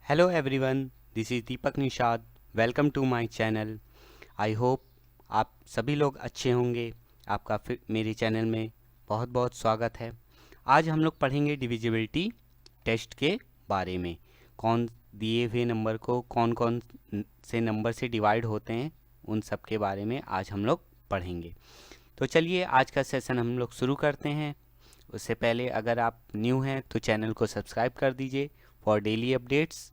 Hello everyone, this is Deepak Nishad. Welcome to my channel. I hope आप सभी लोग अच्छे होंगे. आपका फिर मेरे चैनल में बहुत बहुत स्वागत है. आज हम लोग पढ़ेंगे डिविजिबिलिटी टेस्ट के बारे में. कौन दिए हुए नंबर को कौन कौन से नंबर से डिवाइड होते हैं, उन सब के बारे में आज हम लोग पढ़ेंगे. तो चलिए आज का सेशन हम लोग शुरू करते हैं. उससे पहले अगर आप न्यू हैं तो चैनल को सब्सक्राइब कर दीजिए फॉर डेली अपडेट्स.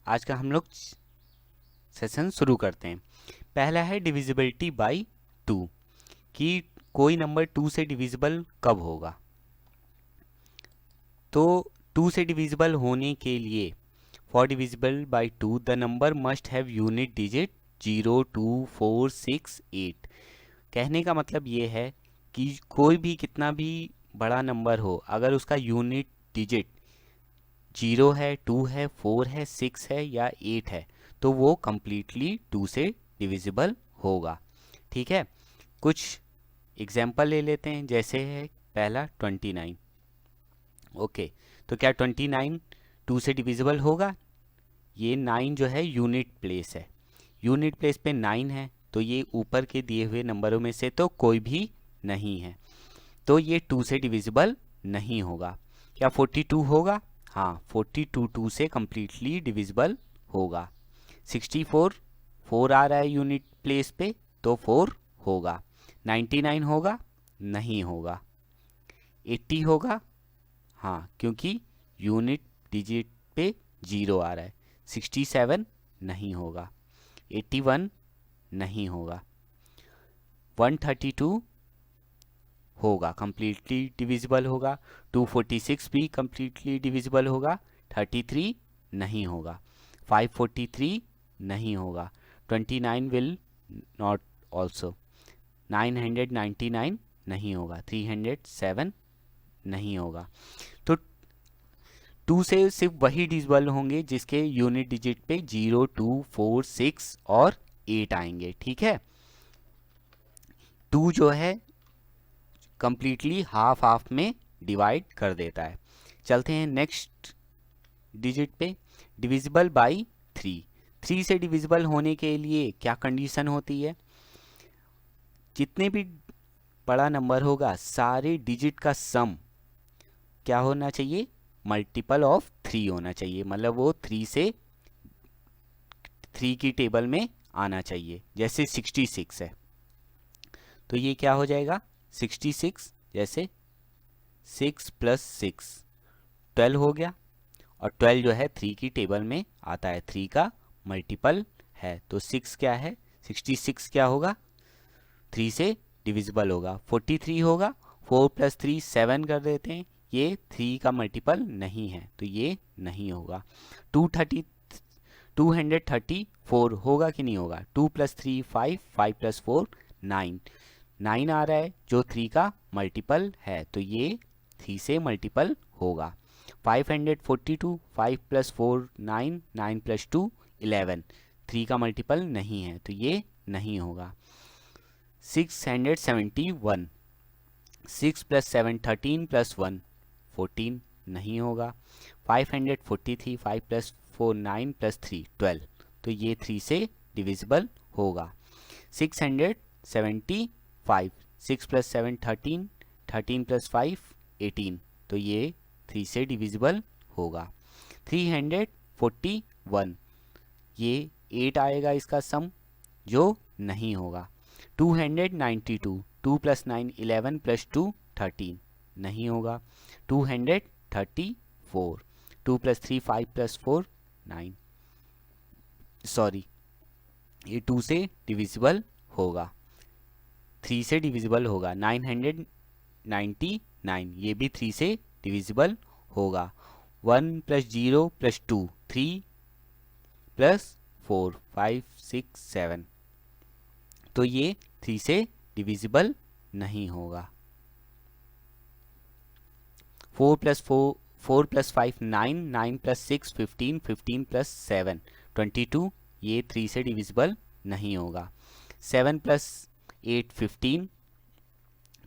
आज का हम लोग सेशन शुरू करते हैं. पहला है डिविजिबिलिटी बाय 2, कि कोई नंबर 2 से डिविजिबल कब होगा. तो 2 से डिविजिबल होने के लिए for divisible by 2 the number must have unit digit 0, 2, 4, 6, 8. कहने का मतलब ये है कि कोई भी कितना भी बड़ा नंबर हो, अगर उसका यूनिट डिजिट 0 है, 2 है, 4 है, 6 है या 8 है तो वो कम्प्लीटली 2 से डिविजिबल होगा. ठीक है, कुछ एग्जाम्पल ले लेते हैं. जैसे है पहला 29. ओके, तो क्या 29 2 से डिविजिबल होगा? ये 9 जो है यूनिट प्लेस है. यूनिट प्लेस पे 9 है तो ये ऊपर के दिए हुए नंबरों में से तो कोई भी नहीं है, तो ये 2 से डिविजिबल नहीं होगा. क्या 42 होगा? हाँ, 42 2 से कम्प्लीटली डिविजिबल होगा. 64 4 आ रहा है यूनिट प्लेस पे तो 4 होगा. 99 होगा? नहीं होगा. 80 होगा? हाँ, क्योंकि यूनिट डिजिट पे 0 आ रहा है. 67 नहीं होगा. 81 नहीं होगा. 132 होगा, कम्प्लीटली डिविजिबल होगा. 246 भी कम्प्लीटली डिविजिबल होगा. 33 नहीं होगा. 543 नहीं होगा. 29 विल नॉट ऑल्सो. 999 नहीं होगा. 307 नहीं होगा. तो 2 से सिर्फ वही डिविजिबल होंगे जिसके यूनिट डिजिट पे 0, 2, 4, 6 और 8 आएंगे. ठीक है, 2 जो है कंप्लीटली हाफ हाफ में डिवाइड कर देता है. चलते हैं नेक्स्ट डिजिट पे. Divisible by 3. 3 से डिविजिबल होने के लिए क्या कंडीशन होती है? जितने भी बड़ा नंबर होगा सारे डिजिट का सम क्या होना चाहिए? मल्टीपल ऑफ 3 होना चाहिए. मतलब वो 3 से 3 की टेबल में आना चाहिए. जैसे 66 है तो ये क्या हो जाएगा? 66 जैसे 6 प्लस 6 12 हो गया. और 12 जो है 3 की टेबल में आता है, 3 का मल्टीपल है. तो 6 क्या है? 66 क्या होगा? 3 से डिविजिबल होगा. 43 होगा. 4 प्लस 3 7 कर देते हैं. ये 3 का मल्टीपल नहीं है तो ये नहीं होगा. 234 होगा कि नहीं होगा? 2 प्लस 3 5, 5 प्लस 4 9. 9 आ रहा है जो 3 का मल्टीपल है तो ये 3 से मल्टीपल होगा. 542 5 प्लस 4 9, 9 प्लस 2 11. 3 का मल्टीपल नहीं है तो ये नहीं होगा. 671 6 प्लस 7 13 प्लस 1 14 नहीं होगा. 543 5 प्लस 4 9 प्लस 3 12. तो ये 3 से डिविजिबल होगा. 675 6 प्लस 7 13 13 प्लस 5 18. तो ये 3 से डिविजिबल होगा. 341 ये 8 आएगा इसका सम जो नहीं होगा. 292 2 प्लस 9 11 प्लस 2 13 नहीं होगा. 234 2 प्लस 3 5 प्लस 4 9. सॉरी, ये 2 से डिविजिबल होगा. 3 से डिविजिबल होगा. 999 ये भी 3 से डिविजिबल होगा. 1 प्लस 0 प्लस 2 3 प्लस 4 5 6 7. तो ये 3 से डिविजिबल नहीं होगा. 4 प्लस 5 9, 9 प्लस 6 15, 15 प्लस 7 22. ये 3 से डिविजिबल नहीं होगा. 7 प्लस 8 15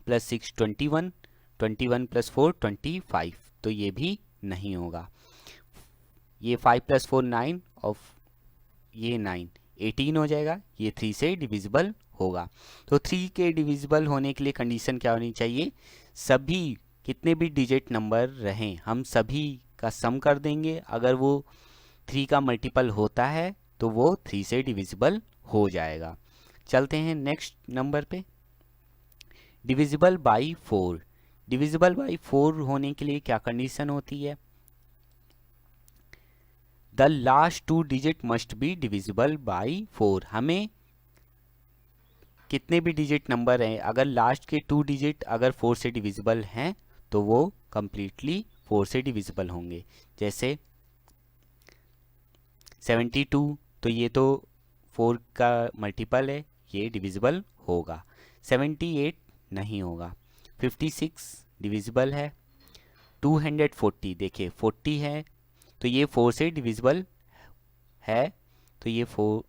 प्लस 6 21, 21 प्लस 4 25. तो ये भी नहीं होगा. ये 5 + 4 9 और ये 9 18 हो जाएगा। ये 3 से डिविजिबल होगा। तो 3 के डिविजिबल होने के लिए कंडीशन क्या होनी चाहिए, सभी कितने भी डिजिट नंबर रहें हम सभी का सम कर देंगे। अगर वो 3 का मल्टीपल होता है तो वो 3 से डिविजिबल हो जाएगा। चलते हैं नेक्स्ट नंबर पे, डिविजिबल बाई 4। डिविजिबल बाई 4 होने के लिए क्या कंडीशन होती है, the last 2 digit must be divisible by 4। हमें कितने भी डिजिट नंबर हैं, अगर लास्ट के 2 डिजिट अगर 4 से डिविजिबल हैं तो वो कंप्लीटली 4 से डिविजिबल होंगे। जैसे 72, तो ये तो 4 का मल्टीपल है, ये डिविजिबल होगा। 78 नहीं होगा। 56 डिविजिबल है। 240 देखिए 40 है तो ये 4 से डिविजिबल है, तो ये 4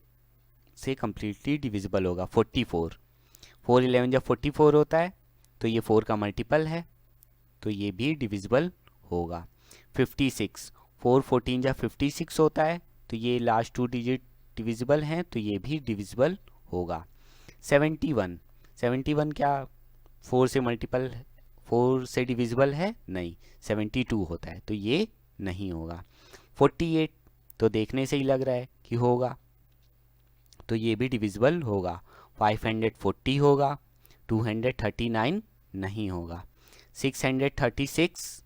से कंप्लीटली डिविजिबल होगा। 44, 4 11 जब 44 होता है तो ये 4 का मल्टीपल है, तो ये भी डिविजिबल होगा। 56, 4 14 जब 56 होता है तो ये लास्ट 2 डिजिट डिविजिबल हैं, तो ये भी डिविजिबल होगा। 71, 71 क्या 4 से मल्टीपल 4 से डिविजिबल है, नहीं 72 होता है, तो ये नहीं होगा। 48 तो देखने से ही लग रहा है कि होगा, तो ये भी डिविजिबल होगा। 540 होगा। 239 नहीं होगा। 636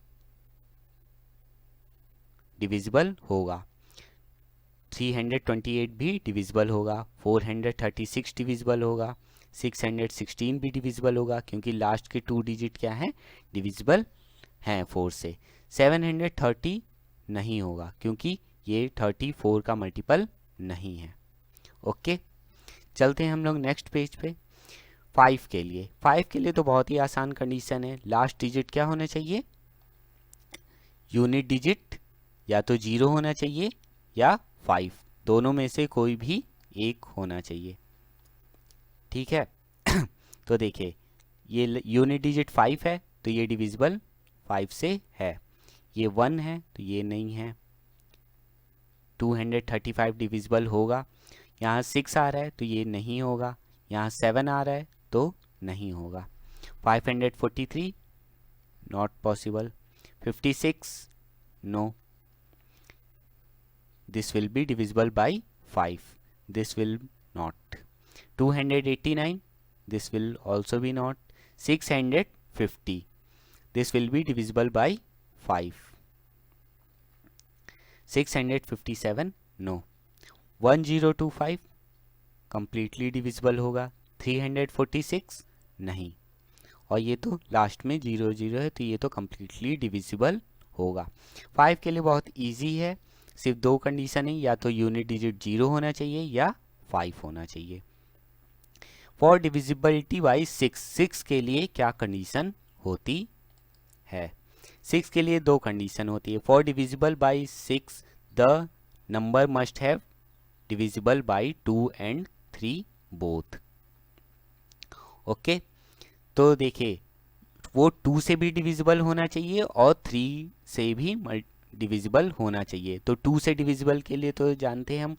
डिविजिबल होगा। 328 भी डिविजिबल होगा। 436 डिविजिबल होगा। 616 भी डिविजिबल होगा क्योंकि लास्ट के 2 डिजिट क्या हैं, डिविजिबल हैं 4 से। 730 नहीं होगा क्योंकि ये 34 का मल्टीपल नहीं है। ओके, चलते हैं हम लोग नेक्स्ट पेज पे। 5 के लिए, 5 के लिए तो बहुत ही आसान कंडीशन है। लास्ट डिजिट क्या होना चाहिए, यूनिट डिजिट या तो 0 होना चाहिए या 5, दोनों में से कोई भी एक होना चाहिए। ठीक है तो देखिए ये यूनिट डिजिट 5 है तो ये डिविजिबल 5 से है। ये 1 है तो ये नहीं है। 235 डिविजिबल होगा। यहाँ 6 आ रहा है तो ये नहीं होगा। यहाँ 7 आ रहा है तो नहीं होगा। 543 not possible. 56 no, this will be divisible by 5, this will not. 289 this will also be not. 650 this will be divisible by 5. 657 no. 1025 completely divisible होगा। 346 नहीं, और ये तो लास्ट में 0 0 है तो ये तो completely divisible होगा। 5 के लिए बहुत इजी है, सिर्फ 2 कंडीशन है, या तो यूनिट डिजिट 0 होना चाहिए या 5 होना चाहिए। फॉर डिविजिबिलिटी बाई 6, 6 के लिए क्या कंडीशन होती है, 6 के लिए 2 कंडीशन होती है। For divisible by 6 the number must have divisible by 2 and 3 both. Okay, तो देखिए वो 2 से भी डिविजिबल होना चाहिए और 3 से भी डिविजिबल होना चाहिए। तो 2 से डिविजिबल के लिए तो जानते हैं हम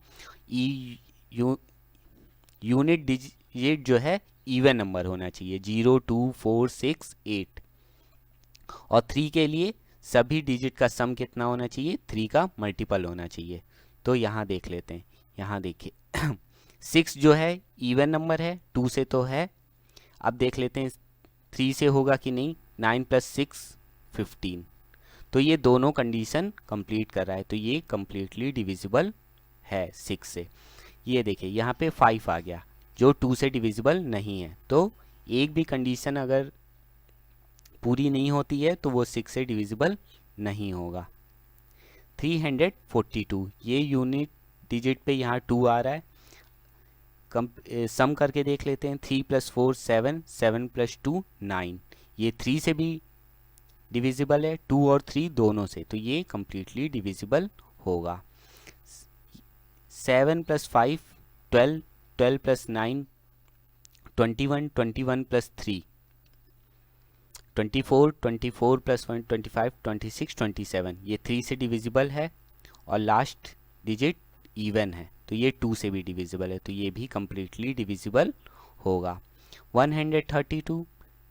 यूनिट डिजिट जो है इवन नंबर होना चाहिए, 0 2 4 6 8। और 3 के लिए सभी डिजिट का सम कितना होना चाहिए, 3 का मल्टीपल होना चाहिए। तो यहाँ देख लेते हैं, यहाँ देखिए 6 जो है इवन नंबर है, 2 से तो है। अब देख लेते हैं 3 से होगा कि नहीं। 9 + 6 15, तो ये दोनों कंडीशन कंप्लीट कर रहा है, तो ये कंप्लीटली डिविजिबल है 6 से। ये देखिए यहाँ पे 5 आ गया जो 2 से डिविजिबल नहीं है, तो एक भी कंडीशन अगर पूरी नहीं होती है तो वो 6 से डिविजिबल नहीं होगा। 342 ये यूनिट डिजिट पे यहाँ 2 आ रहा है, सम करके देख लेते हैं। 3 + 4 7, 7 + 2 9, ये 3 से भी डिविजिबल है, 2 और 3 दोनों से, तो ये कंप्लीटली डिविजिबल होगा। 7 + 5 12, 12 + 9 21, 21 + 3 24, 24 + 1 25, 26 27, ये 3 से डिविजिबल है और लास्ट डिजिट इवन है तो ये 2 से भी डिविजिबल है, तो ये भी कम्प्लीटली डिविजिबल होगा। 132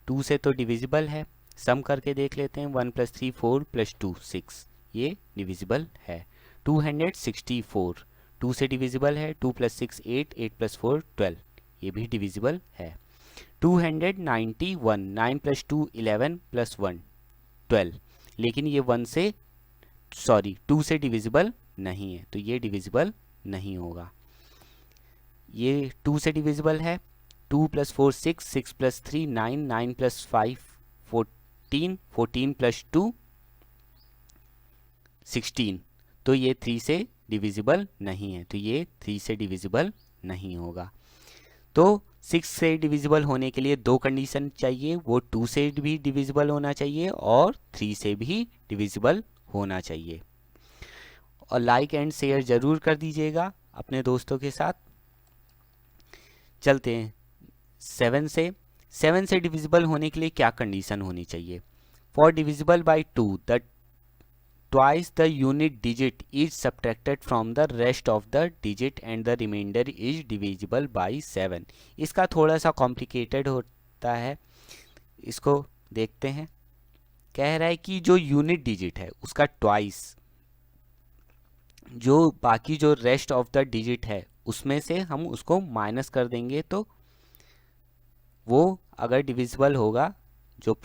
2 से तो डिविजिबल है, सम करके देख लेते हैं। 1 + 3 4 + 2 6, ये डिविजिबल है। 264 2 से डिविजिबल है। 2 + 6 8 8 + 4 12, ये भी डिविजिबल है। 291 9 + 2 11 + 1 12, लेकिन ये 2 से डिविजिबल नहीं है, तो ये डिविजिबल नहीं होगा। ये 2 से डिविजिबल है। 2 + 4 6 6 + 3 9 9 + 5 14 14 + 2 16, तो ये 3 से डिविजिबल नहीं है, तो ये 3 से डिविजिबल नहीं होगा। तो 6 से डिविजिबल होने के लिए 2 कंडीशन चाहिए, वो 2 से भी डिविजिबल होना चाहिए और 3 से भी डिविजिबल होना चाहिए। और लाइक एंड शेयर ज़रूर कर दीजिएगा अपने दोस्तों के साथ। चलते हैं 7 से डिविजिबल होने के लिए क्या कंडीशन होनी चाहिए। For divisible by 2 the twice the unit digit is subtracted from the rest of the digit and the remainder is divisible by 7। इसका थोड़ा सा कॉम्प्लिकेटेड होता है, इसको देखते हैं। कह रहा है कि जो यूनिट डिजिट है उसका ट्वाइस, जो बाकी जो रेस्ट ऑफ द डिजिट है उसमें से हम उसको माइनस कर देंगे, तो वो अगर डिविजिबल होगा जो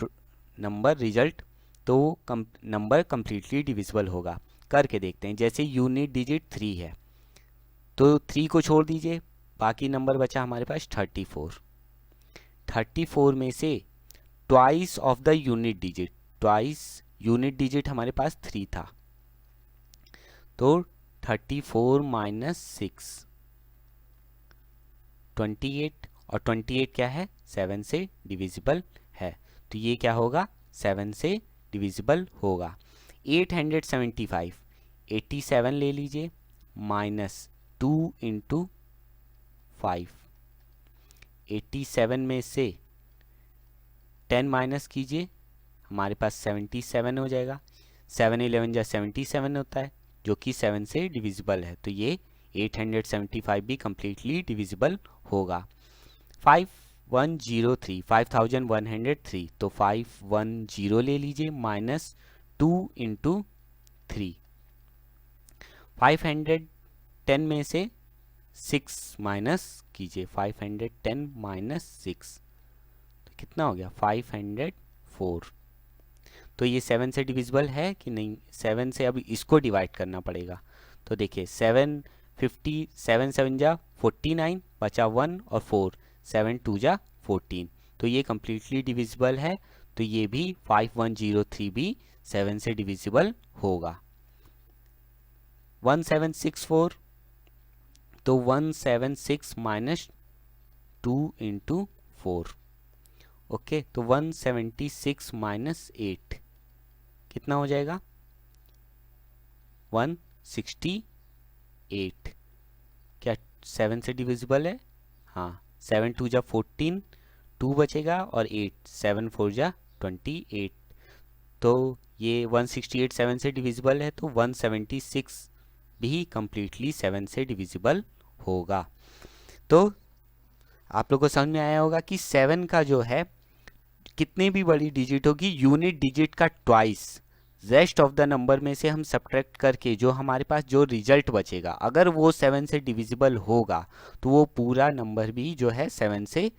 नंबर रिजल्ट, तो नंबर कम्प्लीटली डिविजिबल होगा। करके देखते हैं। जैसे यूनिट डिजिट 3 है तो 3 को छोड़ दीजिए, बाकी नंबर बचा हमारे पास 34। 34 में से twice of the unit digit, twice unit digit हमारे पास 3 था, तो 34 - 6 28, और 28 क्या है 7 से डिविजिबल है, तो ये क्या होगा 7 से डिविजिबल होगा। 875 87 ले लीजिए -2 × 5, 87 में से 10 माइनस कीजिए, हमारे पास 77 हो जाएगा। 7 11 जा 77 होता है, जो कि 7 से डिविजिबल है, तो ये 875 भी कम्प्लीटली डिविजिबल होगा। 5103 5103, तो 510 ले लीजिए -2 × 3। 510 में से 6 माइनस कीजिए, 510 - 6, तो कितना हो गया 504। तो ये 7 से डिविजिबल है कि नहीं, 7 से अब इसको डिवाइड करना पड़ेगा। तो देखिए 750 7 7 जा 49, बचा 1 और 4, 7 2 जा 14, तो ये कम्प्लीटली डिविजिबल है, तो ये भी 5103 भी 7 से डिविजिबल होगा। 1764, तो 176 - 2 × 4, ओके, तो 176 - 8 कितना हो जाएगा 168। क्या 7 से डिविजिबल है, हाँ। 7 2 जा 14, 2 बचेगा, और 8 7 4 जा 28, तो ये 168 7 से डिविजिबल है, तो 176 भी कम्प्लीटली 7 से डिविजिबल होगा। तो आप लोग को समझ में आया होगा कि 7 का जो है कितनी भी बड़ी डिजिट होगी, यूनिट डिजिट का twice rest of the number में से हम सब्ट्रैक्ट करके जो हमारे पास जो रिजल्ट बचेगा, अगर वो 7 से डिविजिबल होगा तो वो पूरा नंबर भी जो है 7 से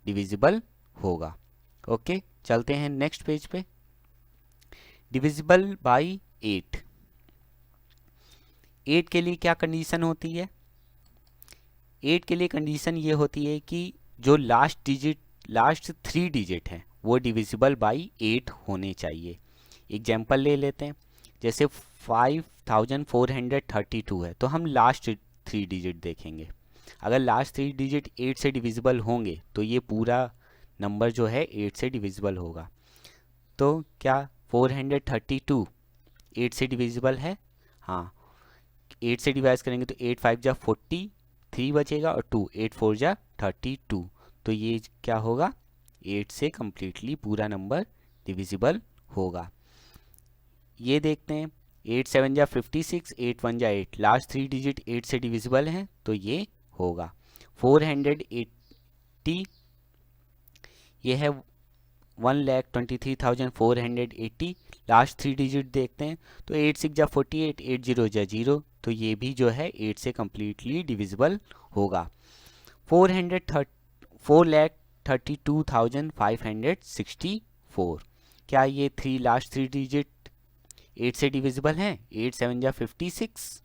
डिविजिबल होगा। ओके, चलते हैं नेक्स्ट पेज पे। Divisible by 8। 8 के लिए क्या कंडीशन होती है। 8 के लिए कंडीशन ये होती है कि जो लास्ट 3 डिजिट हैं वो डिविजिबल बाय 8 होने चाहिए। एग्जाम्पल ले लेते हैं, जैसे 5432 है, तो हम लास्ट 3 डिजिट देखेंगे। अगर लास्ट 3 डिजिट 8 से डिविजिबल होंगे तो ये पूरा नंबर जो है 8 से डिविजिबल होगा। तो क्या 432 8 से डिविजिबल है, हाँ। 8 से डिवाइड करेंगे तो 8 5 जा 40, 3 बचेगा, और 2 8 4 जा 32, तो ये क्या होगा 8 से कम्प्लीटली पूरा नंबर डिविजिबल होगा। ये देखते हैं 8 7 जा 56, 8 1 जा 8, लास्ट 3 डिजिट 8 से डिविजिबल हैं तो ये होगा 480, ये है 1,23,480, लास्ट 3 डिजिट देखते हैं तो 8 6 जा 48, 8 0 जा 0, तो ये भी जो है 8 से कम्प्लीटली डिविजिबल होगा। 432,564, क्या ये लास्ट 3 डिजिट 8 से डिविजिबल हैं? 8 7 जा 56,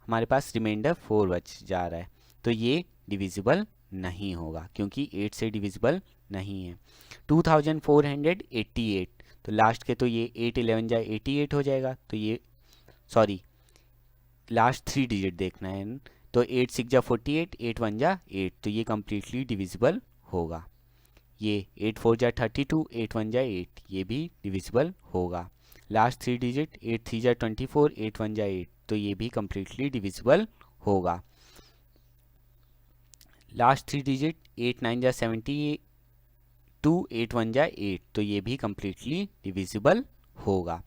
हमारे पास रिमाइंडर 4 बच जा रहा है, तो ये डिविजिबल नहीं होगा क्योंकि 8 से डिविजिबल नहीं है। 2488, तो लास्ट के तो ये 8 11 जा 88 हो जाएगा, तो ये सॉरी लास्ट 3 डिजिट देखना है, तो 8 6 जा 48, 8 1 जा 8, तो ये कम्प्लीटली डिविजिबल होगा। ये 8 4 जा 32, 8 1 जा 8, ये भी डिविजिबल होगा। लास्ट 3 डिजिट 8 3 जा 24, 8 1 जा 8, तो ये भी कम्प्लीटली डिविजिबल होगा। लास्ट 3 डिजिट 8 9 जा 72, 8 1 जा 8, तो ये भी कम्प्लीटली डिविजिबल होगा।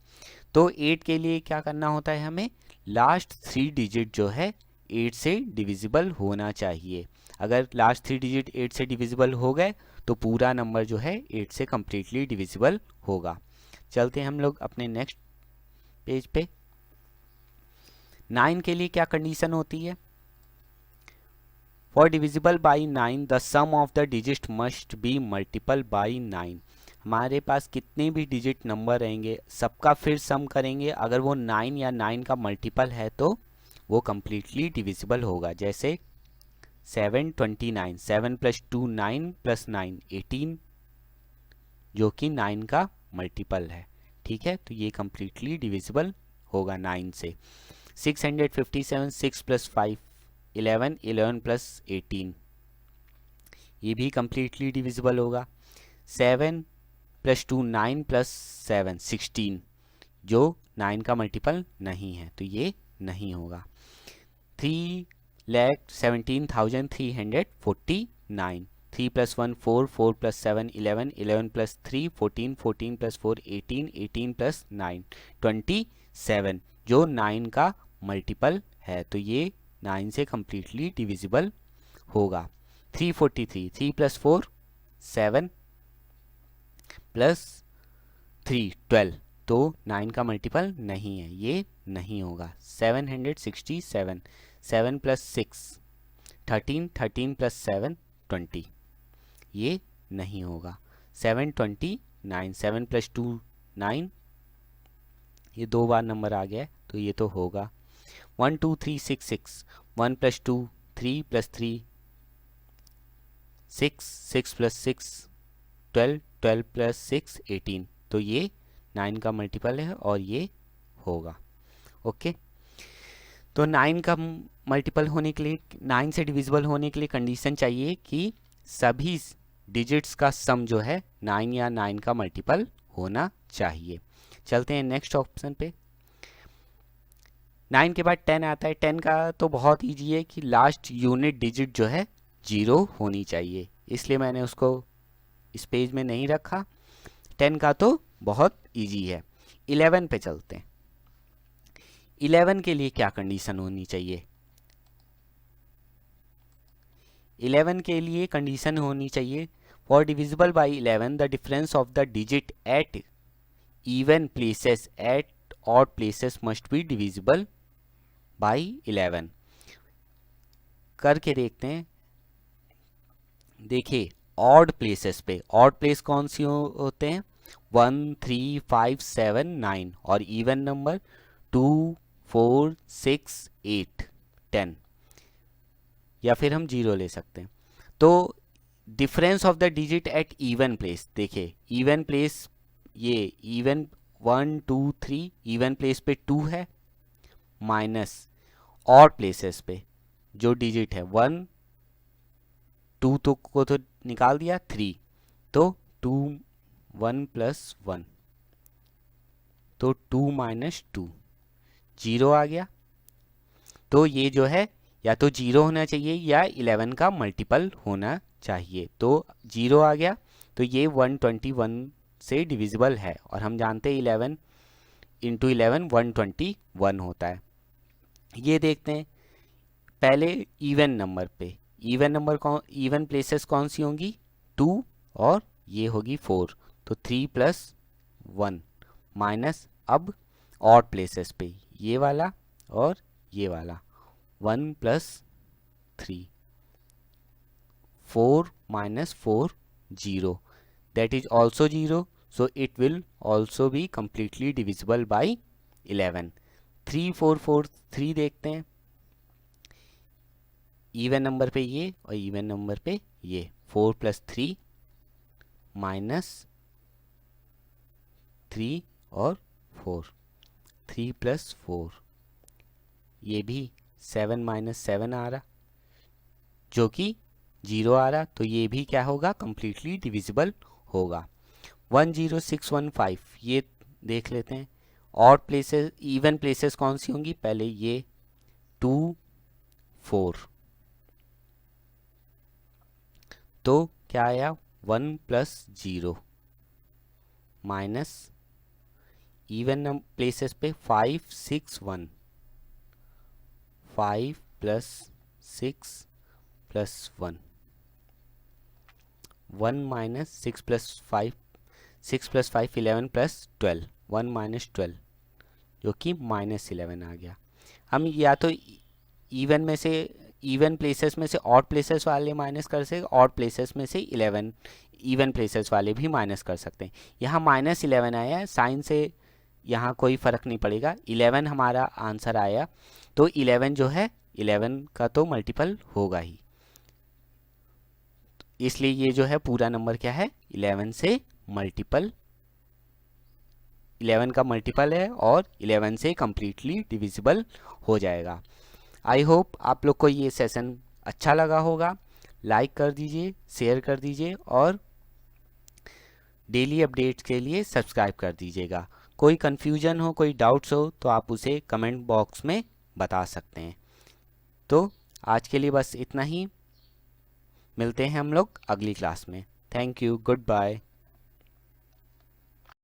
तो 8 के लिए क्या करना होता है, हमें लास्ट 3 डिजिट जो है 8 से डिविजिबल होना चाहिए। अगर लास्ट 3 डिजिट 8 से डिविजिबल हो गए तो पूरा नंबर जो है 8 से कम्प्लीटली डिविजिबल होगा। चलते हैं हम लोग अपने नेक्स्ट पेज पे। 9 के लिए क्या कंडीशन होती है? For divisible by 9 the sum of the digit must be multiple by 9। हमारे पास कितने भी डिजिट नंबर रहेंगे सबका फिर सम करेंगे, अगर वो 9 या 9 का मल्टीपल है तो वो कम्प्लीटली डिविजिबल होगा। जैसे 729, 7 + 2 9 + 9 18, जो कि 9 का मल्टीपल है, ठीक है, तो ये कम्प्लीटली डिविजिबल होगा 9 से। 657, 6 + 5 11, 11 + 18, ये भी कम्प्लीटली डिविजिबल होगा। 7 + 2 9 + 7 16, जो 9 का मल्टीपल नहीं है, तो ये नहीं होगा। 3,17,349, 3 + 1 4, 4 + 7 11, 11 + 3 14, 14 + 4 18, 18 + 9 27, जो 9 का मल्टीपल है, तो ये 9 से कम्प्लीटली डिविजिबल होगा। 343, 3 + 4 7 + 3 12, तो 9 का मल्टीपल नहीं है, ये नहीं होगा। 767, 7 + 6 13, 13 + 7 20, ये नहीं होगा। 729, 7 + 2 9, ये 2 बार नंबर आ गया है, तो ये तो होगा। 1 2 3 6 6, 1 + 2 3 + 3 6, 6 + 6 12, 12 + 6 18, तो ये 9 का मल्टीपल है और ये होगा। ओके, तो 9 का मल्टीपल होने के लिए, 9 से डिविजिबल होने के लिए कंडीशन चाहिए कि सभी डिजिट्स का सम जो है 9 या 9 का मल्टीपल होना चाहिए। चलते हैं नेक्स्ट ऑप्शन पे। 9 के बाद 10 आता है। 10 का तो बहुत ईजी है कि लास्ट यूनिट डिजिट जो है 0 होनी चाहिए, इसलिए मैंने उसको इस पेज में नहीं रखा। 10 का तो बहुत ईजी है। 11 पे चलते हैं। 11 के लिए क्या कंडीशन होनी चाहिए? 11 के लिए कंडीशन होनी चाहिए, for divisible by 11 the difference of the digit at even places at odd places must be divisible by 11। करके देखते हैं। देखिए, ऑड प्लेसेस पे, ऑड प्लेस कौन सी होते हैं? 1 3 5 7 9, और इवन नंबर 2 4 6 8 10, या फिर हम 0 ले सकते हैं। तो difference of the digit at even place, देखिए इवन प्लेस, ये इवन 1 2 3 इवन प्लेस पे 2 है, माइनस ऑड प्लेसेस पे जो डिजिट है 1 2 तो को तो निकाल दिया, 3, तो 2 1 + 1, तो 2 - 2 0 आ गया। तो ये जो है या तो 0 होना चाहिए या 11 का मल्टीपल होना चाहिए, तो 0 आ गया, तो ये 121 से डिविजिबल है। और हम जानते हैं 11 इंटू 11 121 होता है। ये देखते हैं पहले इवन नंबर पे। इवन प्लेसेस कौन सी होंगी? 2 और ये होगी 4, तो 3 + 1 माइनस अब ऑड प्लेसेस पे ये वाला और ये वाला 1 + 3, 4 - 4 0, that is also 0, so it will also be completely divisible by 11। 3 4 4 3 देखते हैं, इवन नंबर पे ये और इवन नंबर पे ये, 4 + 3 - 3 और 4, 3 + 4, ये भी 7 - 7 आ रहा जो कि 0 आ रहा, तो ये भी क्या होगा? कंप्लीटली डिविजिबल होगा। 10615 ये देख लेते हैं। ऑड प्लेसेस, इवन प्लेसेस कौन सी होंगी? पहले ये 2 4, तो क्या आया? 1 + 0 माइनस इवन प्लेसेस पे 5 6 1, 5 + 6 + 1, 1 - 6 + 5, 6 + 5 11 + 12, 1 - 12 जो कि -11 आ गया। हम या तो इवन में से, इवन प्लेसेस में से ऑड प्लेसेस वाले माइनस कर सकते, ऑड प्लेसेस में से 11 इवन प्लेसेस वाले भी माइनस कर सकते हैं। यहाँ -11 आया है, साइन से यहाँ कोई फ़र्क नहीं पड़ेगा, 11 हमारा आंसर आया, तो 11 जो है 11 का तो मल्टीपल होगा ही, इसलिए ये जो है पूरा नंबर क्या है? 11 से मल्टीपल, 11 का मल्टीपल है और 11 से कम्प्लीटली डिविजिबल हो जाएगा। आई होप आप लोग को ये सेशन अच्छा लगा होगा। लाइक कर दीजिए, शेयर कर दीजिए और डेली अपडेट्स के लिए सब्सक्राइब कर दीजिएगा। कोई कन्फ्यूजन हो, कोई डाउट्स हो तो आप उसे कमेंट बॉक्स में बता सकते हैं। तो आज के लिए बस इतना ही, मिलते हैं हम लोग अगली क्लास में। Thank you, good bye.